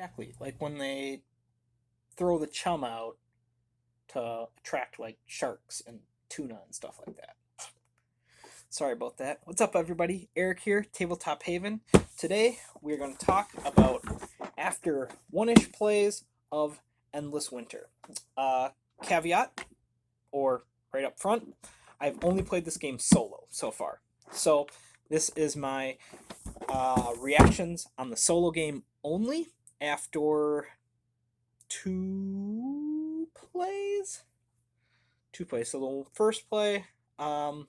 Exactly. Like when they throw the chum out to attract like sharks and tuna and stuff like that. Sorry about that. What's up, everybody? Eric here, Tabletop Haven. Today we're going to talk about after one-ish plays of Endless Winter. Caveat, or right up front, I've only played this game solo so far. So this is my reactions on the solo game only after two plays. Two plays. So the first play was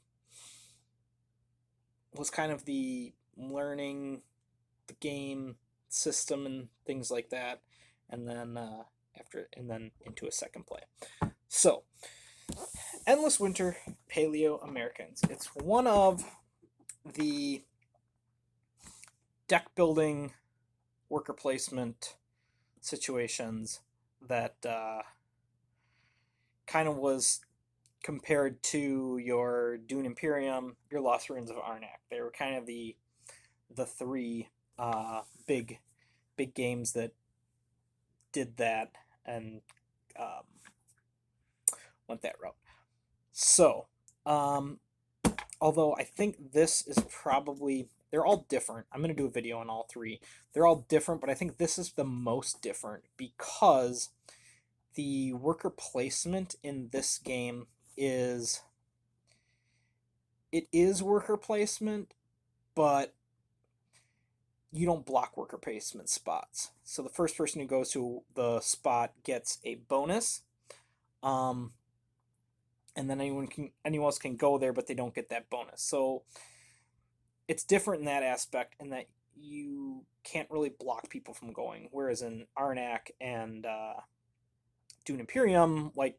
kind of the learning the game system and things like that, and then into a second play. So, Endless Winter Paleo Americans. It's one of the deck building worker placement situations that kind of was compared to your Dune Imperium, your Lost Ruins of Arnak. They were kind of the three big games that did that and um, went that route. So, although I think this is probably, they're all different. I'm going to do a video on all three. They're all different, but I think this is the most different because the worker placement in this game is worker placement, but you don't block worker placement spots. So the first person who goes to the spot gets a bonus. And then anyone else can go there, but they don't get that bonus. So it's different in that aspect, in that you can't really block people from going. Whereas in Arnak and Dune Imperium, like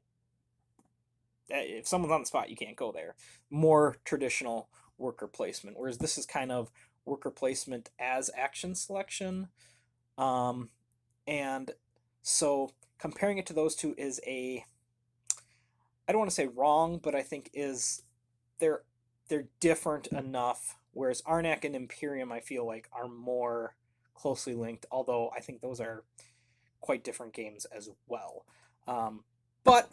if someone's on the spot, you can't go there. More traditional worker placement. Whereas this is kind of worker placement as action selection. And so comparing it to those two is I don't want to say wrong, but I think they're different enough. Whereas Arnak and Imperium, I feel like, are more closely linked, although I think those are quite different games as well. But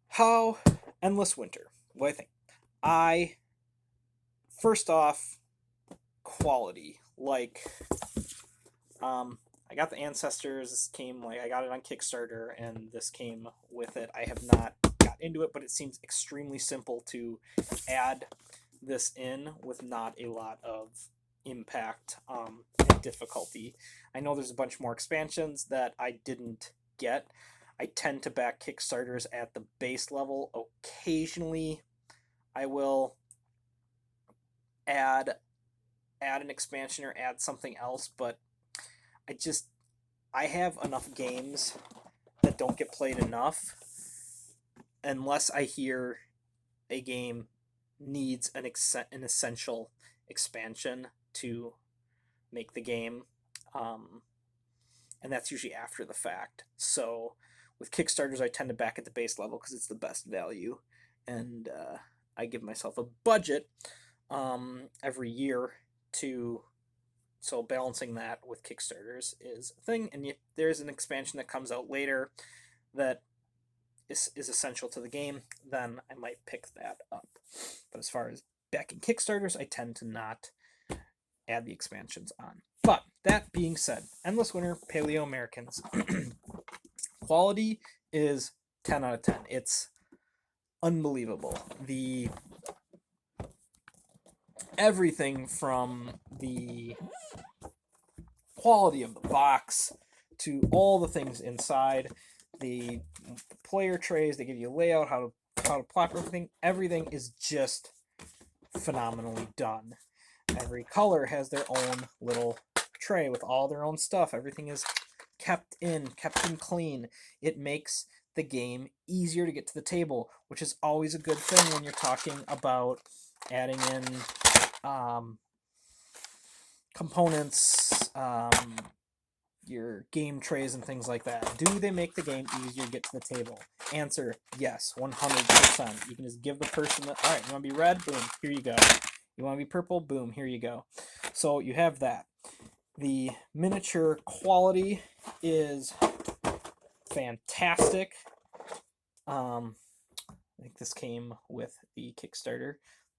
how Endless Winter? What I think? First off, quality. Like, I got the Ancestors. This came, like, I got it on Kickstarter, and this came with it. I have not got into it, but it seems extremely simple to add this in with not a lot of impact and difficulty. I know there's a bunch more expansions that I didn't get. I tend to back Kickstarters at the base level. Occasionally, I will add an expansion or add something else, but I have enough games that don't get played enough unless I hear a game needs an essential expansion to make the game, and that's usually after the fact. So with Kickstarters, I tend to back at the base level because it's the best value, and I give myself a budget every year to. So balancing that with Kickstarters is a thing, and if there's an expansion that comes out later that is essential to the game, then I might pick that up. But as far as backing Kickstarters, I tend to not add the expansions on. But that being said, Endless Winter Paleo Americans quality is 10 out of 10. It's unbelievable. The everything from the quality of the box to all the things inside, the player trays, they give you a layout, how to plot everything is just phenomenally done. Every color has their own little tray with all their own stuff. Everything is kept in clean. It makes the game easier to get to the table, which is always a good thing when you're talking about adding in components, your game trays and things like that. Do they make the game easier to get to the table? Answer, yes, 100%. You can just give the person all right, you want to be red? Boom, here you go. You want to be purple? Boom, here you go. So you have that. The miniature quality is fantastic. I think this came with the Kickstarter.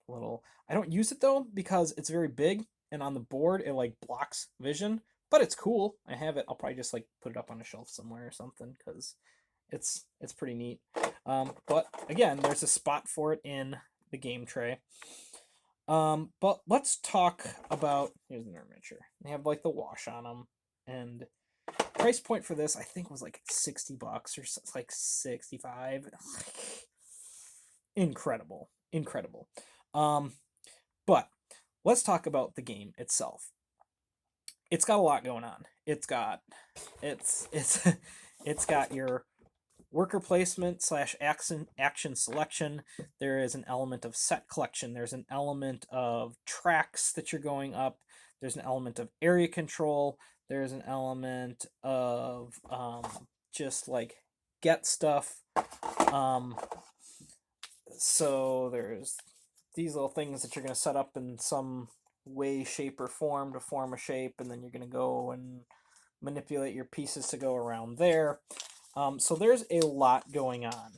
I don't use it though because it's very big and on the board it like blocks vision, but it's cool. I have it. I'll probably just like put it up on a shelf somewhere or something because it's pretty neat. But again, there's a spot for it in the game tray. But let's talk about, here's another miniature. They have like the wash on them, and price point for this I think was like $60 or like 65. Incredible, incredible. But let's talk about the game itself. It's got a lot going on. It's got your worker placement / action selection. There is an element of set collection. There's an element of tracks that you're going up. There's an element of area control. There's an element of just like get stuff. So there's these little things that you're going to set up in some way, shape, or form to form a shape, and then you're going to go and manipulate your pieces to go around there. So there's a lot going on.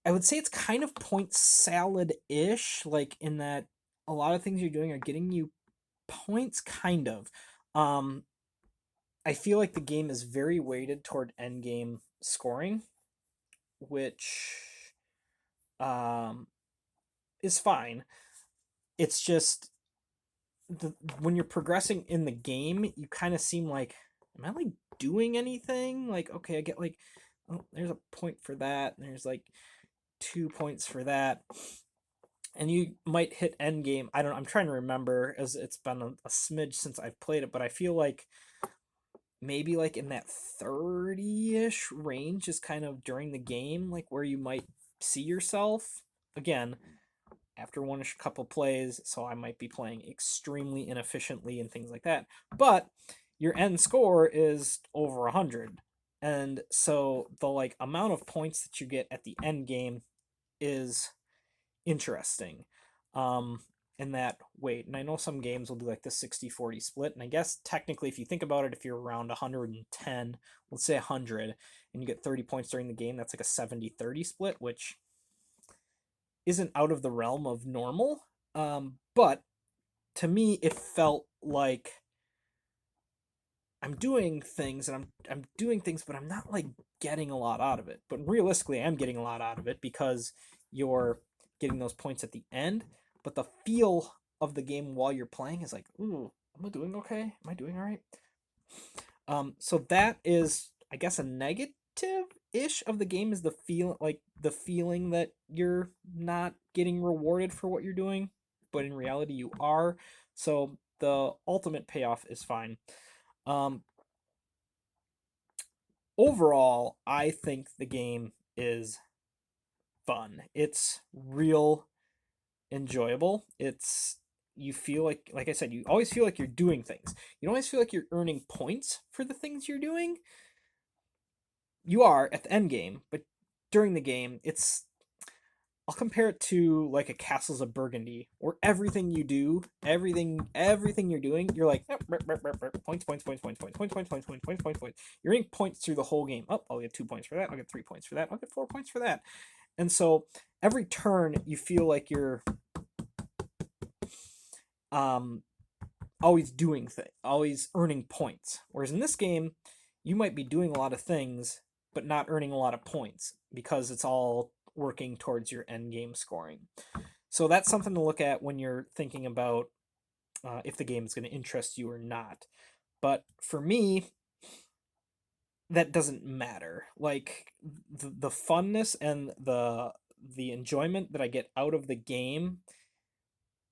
I would say it's kind of point salad-ish, like in that a lot of things you're doing are getting you points, kind of. I feel like the game is very weighted toward endgame scoring, which is fine. It's just when you're progressing in the game, you kind of seem like, am I like doing anything? Like, okay, I get like, oh, there's a point for that, and there's like 2 points for that, and you might hit end game. I don't. I'm trying to remember, as it's been a smidge since I've played it, but I feel like maybe like in that 30-ish range is kind of during the game, like where you might see yourself again after one couple plays, so I might be playing extremely inefficiently and things like that. But your end score is over 100. And so the like amount of points that you get at the end game is interesting. In that weight. And I know some games will do like the 60-40 split. And I guess technically, if you think about it, if you're around 110, let's say 100, and you get 30 points during the game, that's like a 70-30 split, which isn't out of the realm of normal. But to me, it felt like I'm doing things, and I'm doing things, but I'm not like getting a lot out of it. But realistically, I'm getting a lot out of it because you're getting those points at the end. But the feel of the game while you're playing is like, ooh, am I doing okay? Am I doing all right? So that is, I guess, a negative ish of the game is the feeling that you're not getting rewarded for what you're doing, but in reality you are. So the ultimate payoff is fine. Overall, I think the game is fun. It's real enjoyable. You feel like I said, you always feel like you're doing things. You don't always feel like you're earning points for the things you're doing. You are at the end game, but during the game, I'll compare it to like a Castles of Burgundy, where everything you do, everything you're doing, you're like points, points, points, points, points, points, points, points, points, points, points, points. You're getting points through the whole game. Oh, I'll get 2 points for that. I'll get 3 points for that. I'll get 4 points for that. And so every turn, you feel like you're always doing things, always earning points. Whereas in this game, you might be doing a lot of things, but not earning a lot of points because it's all working towards your end game scoring. So that's something to look at when you're thinking about if the game is going to interest you or not. But for me, that doesn't matter. Like the funness and the enjoyment that I get out of the game,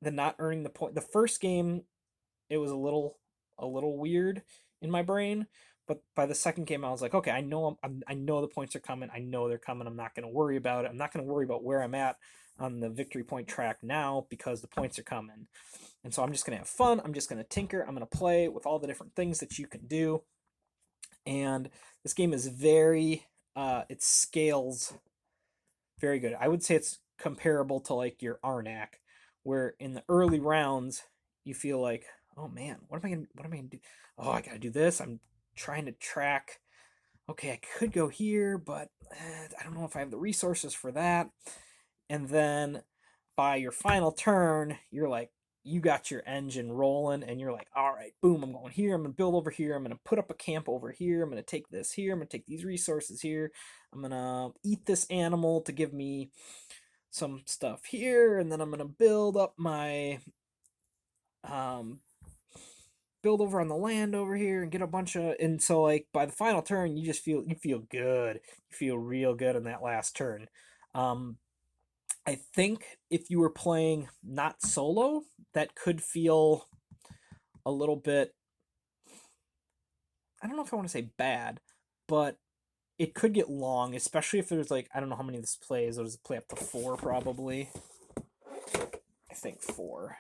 the not earning the point. The first game, it was a little weird in my brain, but by the second game I was like, okay, I know the points are coming. I know they're coming. I'm not going to worry about it. I'm not going to worry about where I'm at on the victory point track now because the points are coming. And so I'm just going to have fun. I'm just going to tinker. I'm going to play with all the different things that you can do. And this game is it scales very good. I would say it's comparable to like your Arnak, where in the early rounds you feel like, oh man, what am I gonna do? Oh, I gotta do this. I'm trying to track. Okay, I could go here, but I don't know if I have the resources for that. And then by your final turn, you're like, you got your engine rolling, and you're like, all right, boom, I'm going here. I'm gonna build over here. I'm gonna put up a camp over here. I'm gonna take this here. I'm gonna take these resources here. I'm gonna eat this animal to give me some stuff here, and then I'm gonna build up my um build over on the land over here and get a bunch of, and so like by the final turn you feel good, you feel real good in that last turn. um I think if you were playing not solo, that could feel a little bit, I don't know if I want to say bad, but it could get long, especially if there's like, I don't know how many this plays. Does it play up to 4 probably? I think 4.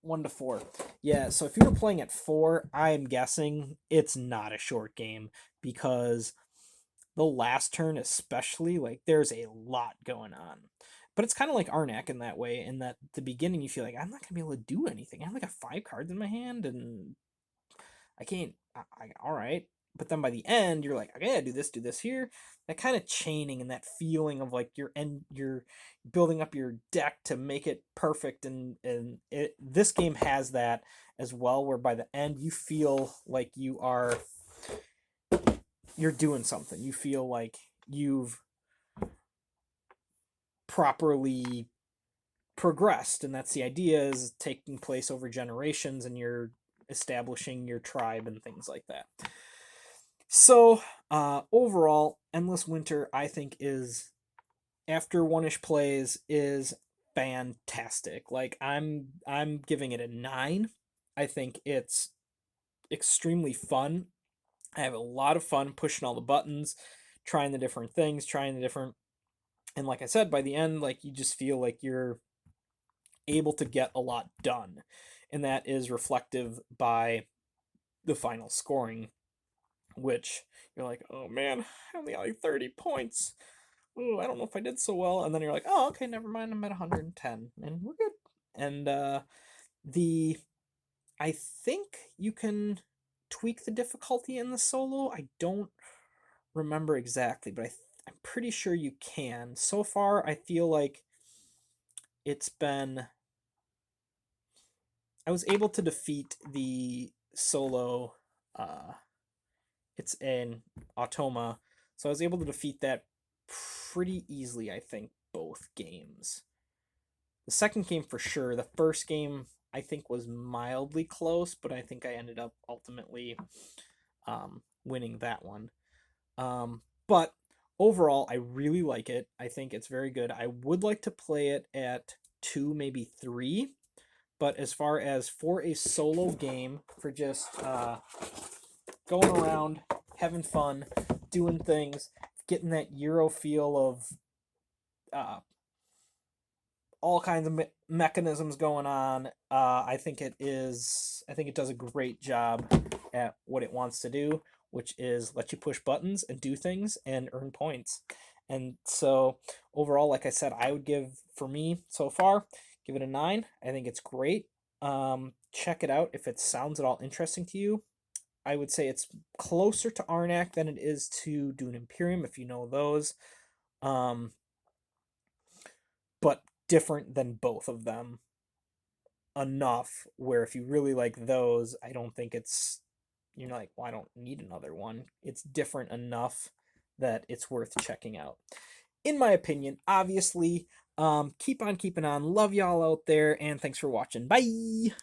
1 to 4. Yeah, so if you were playing at 4, I'm guessing it's not a short game, because the last turn especially, like there's a lot going on. But it's kind of like Arnak in that way, in that at the beginning you feel like I'm not gonna be able to do anything. I have like a 5 cards in my hand and I can't. All right, but then by the end you're like, okay, I do this here. That kind of chaining and that feeling of like you're building up your deck to make it perfect, and this game has that as well, where by the end you feel like you're doing something. You feel like you've properly progressed, and that's the idea, is taking place over generations and you're establishing your tribe and things like that. So overall, Endless Winter, I think, is, after one-ish plays, is fantastic. Like I'm giving it a 9. I think it's extremely fun. I have a lot of fun pushing all the buttons, trying the different things, trying the different, and like I said, by the end, like you just feel like you're able to get a lot done, and that is reflective by the final scoring, which you're like, oh man, I only got like 30 points. Ooh, I don't know if I did so well. And then you're like, oh, okay, never mind, I'm at 110 and we're good. And the I think you can tweak the difficulty in the solo. I don't remember exactly, but I'm pretty sure you can. So far, I feel like it's been, I was able to defeat the solo. It's in Automa, so I was able to defeat that pretty easily. I think both games. The second game for sure. The first game I think was mildly close, but I think I ended up ultimately winning that one. But overall, I really like it. I think it's very good. I would like to play it at 2, maybe 3. But as far as for a solo game, for just going around, having fun, doing things, getting that Euro feel of all kinds of mechanisms going on, I think it is. I think it does a great job at what it wants to do, which is let you push buttons and do things and earn points. And so overall, like I said, I would give, for me so far, give it a 9. I think it's great. Check it out if it sounds at all interesting to you. I would say it's closer to Arnak than it is to Dune Imperium, if you know those. Um, but different than both of them enough where if you really like those, I don't think it's, you're like, well, I don't need another one. It's different enough that it's worth checking out. In my opinion, obviously, keep on keeping on. Love y'all out there, and thanks for watching. Bye!